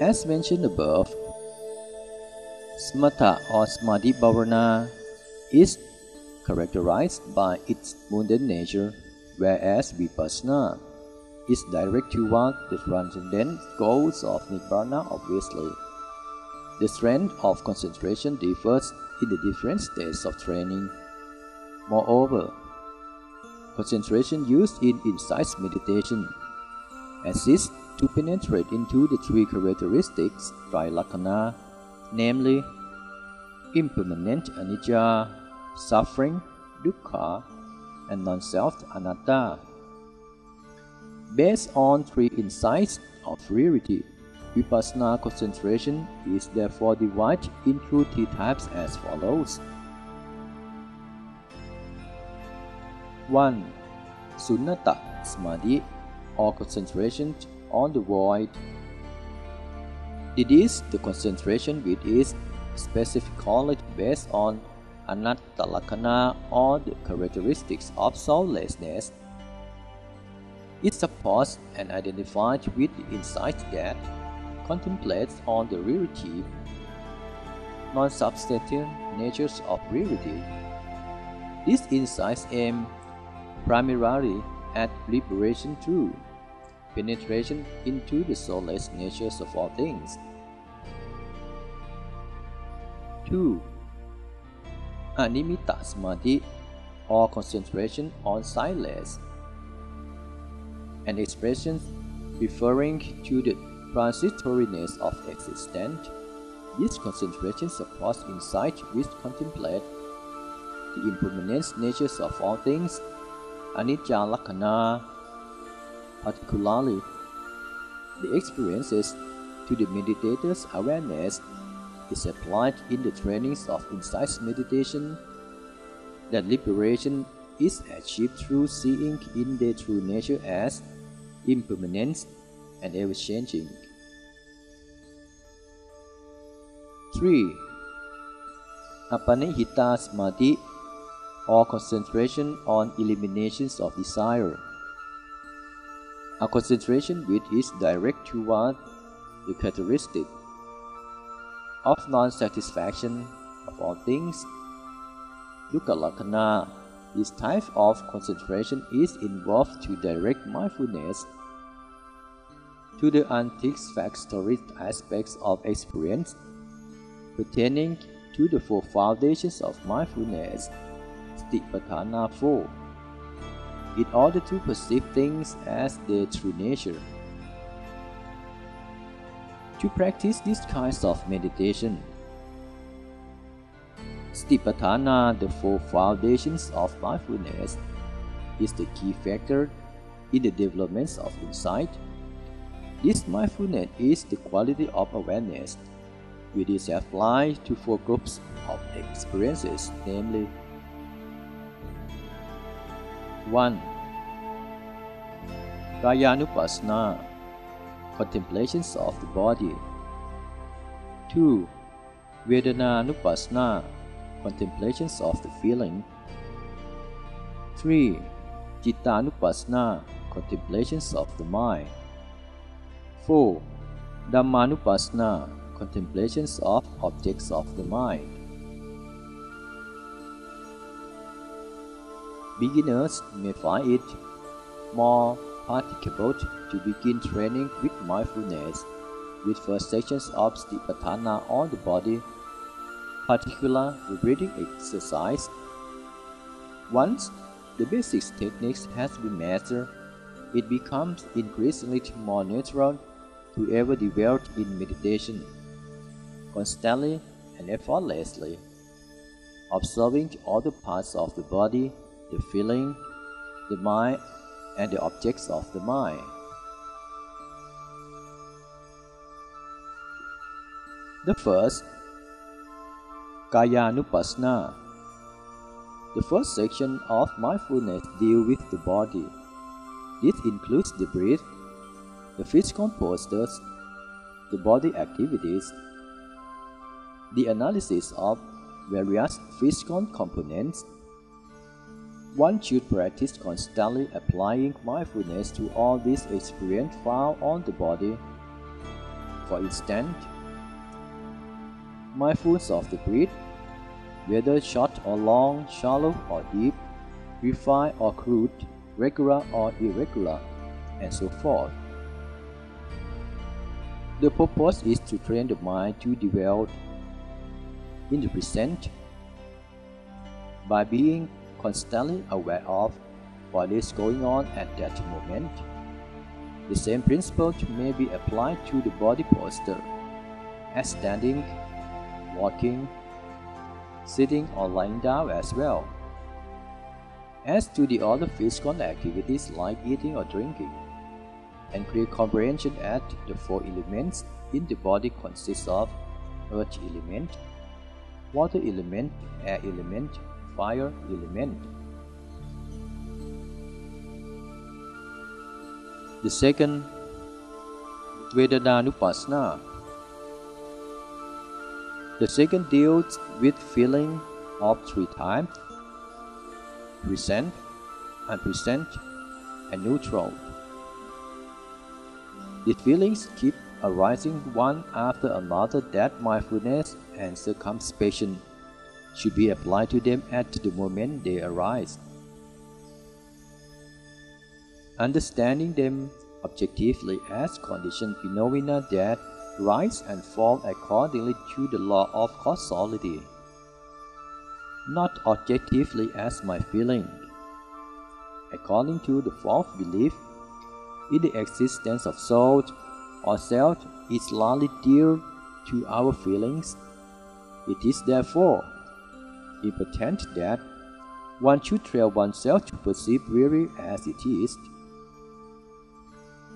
As mentioned above, Samatha or Samadhi Bhavana is characterized by its mundane nature, whereas Vipassana is direct toward the transcendent goals of Nibbana. Obviously, the strength of concentration differs in the different states of training. Moreover, concentration used in insight meditation assists to penetrate into the three characteristics Trilakkhana, namely impermanent anicca, suffering, dukkha, and non-self anatta. Based on three insights of reality, Vipassana concentration is therefore divided into three types as follows. 1. Sunnata Samadhi, or concentration on the void. It is the concentration which is specifically based on anatta-lakkhana, or the characteristics of soullessness. It supports and identifies with the insight that contemplates on the reality, non-substantive natures of reality. These insights aim primarily at liberation through penetration into the soulless natures of all things. 2. Animitta Samadhi, or concentration on silence, an expression referring to the transitoriness of existence. This concentration supports insight which contemplate the impermanent natures of all things, anicca lakkhana. Particularly, the experiences to the meditator's awareness is applied in the trainings of insight meditation, that liberation is achieved through seeing in their true nature as impermanent and ever-changing. 3. Apanihita Samadhi, or concentration on eliminations of desire, a concentration which is direct toward the characteristic of non-satisfaction of all things. Dukkha lakkhana. This type of concentration is involved to direct mindfulness to the unsatisfactory aspects of experience pertaining to the four foundations of mindfulness, Satipatthana 4, in order to perceive things as their true nature. To practice these kinds of meditation, Satipatthana, the four foundations of mindfulness, is the key factor in the development of insight. This mindfulness is the quality of awareness, which is applied to four groups of experiences, namely 1. Kayanupassana, contemplations of the body. 2. Vedananupassana, contemplations of the feeling. 3. Cittanupassana, contemplations of the mind. 4. Dhammanupassana, contemplations of objects of the mind. Beginners may find it more practicable to begin training with mindfulness with first sections of Satipatthana on the body, particularly the breathing exercise. Once the basic techniques has been mastered, it becomes increasingly more natural to ever develop in meditation, constantly and effortlessly, observing all the parts of the body, the feeling, the mind, and the objects of the mind. The first, Kayanupassana. The first section of mindfulness deals with the body. This includes the breath, the physical postures, the body activities, the analysis of various physical components. One should practice constantly applying mindfulness to all these experiences found on the body. For instance, mindfulness of the breath, whether short or long, shallow or deep, refined or crude, regular or irregular, and so forth. The purpose is to train the mind to dwell in the present by being constantly aware of what is going on at that moment. The same principle may be applied to the body posture, as standing, walking, sitting or lying down as well, as to the other physical activities like eating or drinking, and clear comprehension that the four elements in the body consist of earth element, water element, air element, fire element. The second, Vedana-nupassana. The second deals with feeling of three types: present, unpresent, and neutral. These feelings keep arising one after another that mindfulness and circumspection should be applied to them at the moment they arise. Understanding them objectively as conditioned phenomena that rise and fall accordingly to the law of causality, not objectively as my feeling. According to the false belief in the existence of soul or self is largely due to our feelings. It is therefore important that one should train oneself to perceive really as it is,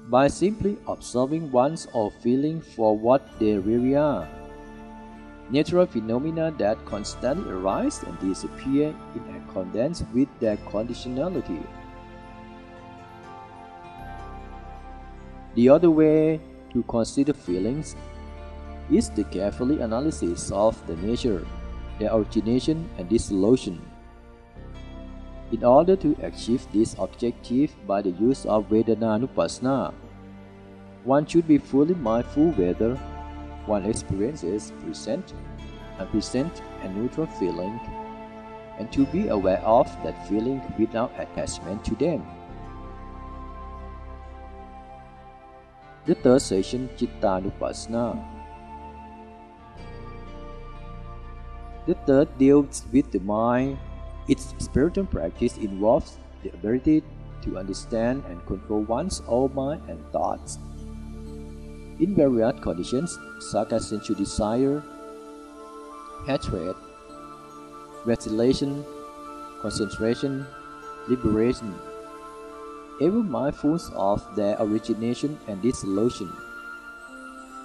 by simply observing one's own feelings for what they really are, natural phenomena that constantly arise and disappear in accordance with their conditionality. The other way to consider feelings is the careful analysis of the nature, their origination and dissolution. In order to achieve this objective by the use of Vedana-nupassana, one should be fully mindful whether one experiences present, unpresent, and neutral feeling, and to be aware of that feeling without attachment to them. The third section, Citta-nupassana. The third deals with the mind. Its spiritual practice involves the ability to understand and control one's own mind and thoughts in various conditions such as sensual desire, hatred, vacillation, concentration, liberation, ever mindful of their origination and dissolution,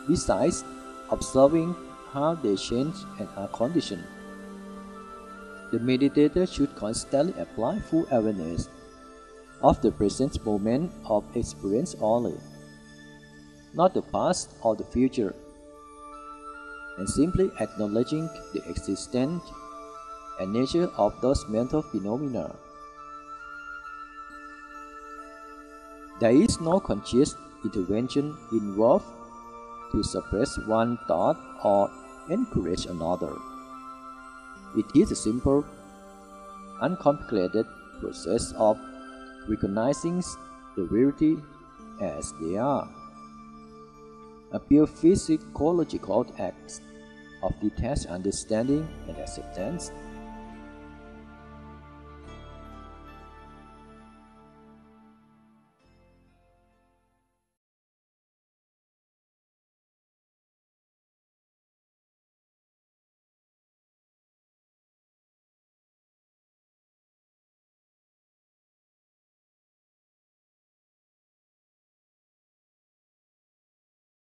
besides observing how they change and are conditioned. The meditator should constantly apply full awareness of the present moment of experience only, not the past or the future, and simply acknowledging the existence and nature of those mental phenomena. There is no conscious intervention involved to suppress one thought or encourage another. It is a simple, uncomplicated process of recognizing the reality as they are, a pure physiological act of detached understanding and acceptance.